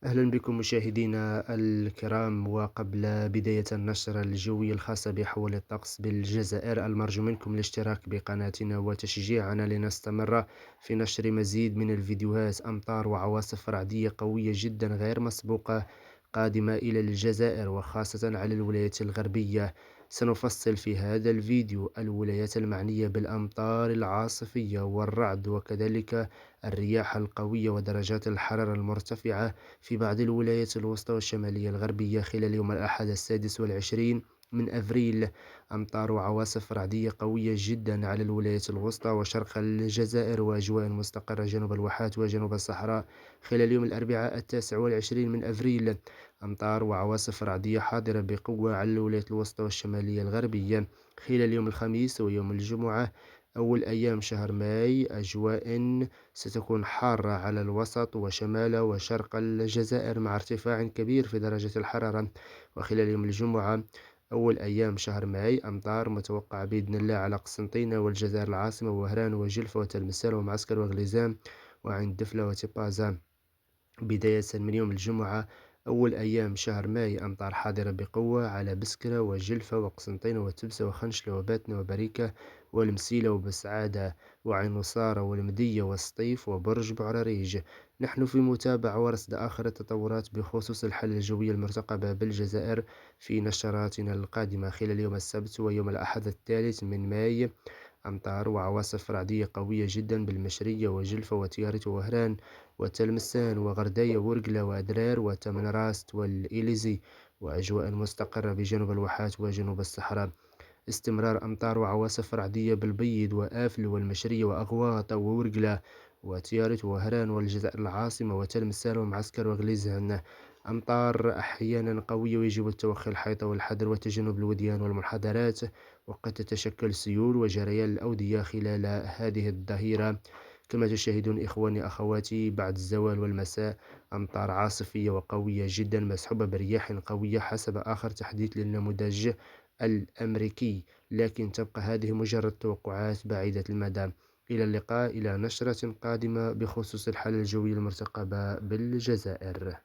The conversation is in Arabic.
أهلا بكم مشاهدينا الكرام. وقبل بداية النشرة الجوية الخاصة بحول الطقس بالجزائر، المرجو منكم الاشتراك بقناتنا وتشجيعنا لنستمر في نشر مزيد من الفيديوهات. أمطار وعواصف رعدية قوية جدا غير مسبوقة قادمة إلى الجزائر وخاصة على الولايات الغربية. سنفصل في هذا الفيديو الولايات المعنية بالأمطار العاصفية والرعد، وكذلك الرياح القوية ودرجات الحرارة المرتفعة في بعض الولايات الوسطى والشمالية الغربية خلال يوم الأحد 26 من أفريل. أمطار وعواصف رعدية قوية جدا على الولايات الوسطى وشرق الجزائر، وأجواء مستقرة جنوب الواحات وجنوب الصحراء خلال يوم الأربعاء 29 من أفريل. أمطار وعواصف رعدية حاضرة بقوة على الولايات الوسطى والشمالية الغربية خلال يوم الخميس ويوم الجمعة أول أيام شهر ماي. أجواء ستكون حارة على الوسط وشمال وشرق الجزائر مع ارتفاع كبير في درجة الحرارة. وخلال يوم الجمعة أول أيام شهر ماي أمطار متوقعة بإذن الله على قسنطينة والجزائر العاصمة وهران وجلفة وتلمسان ومعسكر وغليزان وعين دفلة وتبازا. بداية من يوم الجمعة أول أيام شهر ماي أمطار حاضرة بقوة على بسكرة وجلفة وقسنطينة وتبسة وخنشلة وباتنا وبريكة والمسيلة وبسعادة وعين نصارى والمدية والسطيف وبرج بعراريج. نحن في متابعة ورصد آخر التطورات بخصوص الحالة الجوية المرتقبة بالجزائر في نشراتنا القادمة خلال يوم السبت ويوم الأحد 3 من ماي. أمطار وعواصف رعدية قوية جدا بالمشرية وجلفة وتيارت ووهران وتلمسان وغردية وورقلة وأدرار وتمنراست والإليزي، وأجواء مستقرة بجنوب الواحات وجنوب الصحراء. استمرار أمطار وعواصف رعدية بالبيض وآفل والمشرية وأغواط وورقلة وتيارت وهران والجزائر العاصمة وتلمسان ومعسكر وغليزهن. أمطار أحيانا قوية ويجب التوخي الحيطة والحذر وتجنب الوديان والمنحدرات، وقد تتشكل سيول وجريان الأودية خلال هذه الظهيرة. كما تشاهدون إخواني أخواتي، بعد الزوال والمساء أمطار عاصفية وقوية جدا مصحوبة برياح قوية حسب آخر تحديث للنموذج الأمريكي، لكن تبقى هذه مجرد توقعات بعيدة المدى. إلى اللقاء إلى نشرة قادمة بخصوص الحالة الجوية المرتقبة بالجزائر.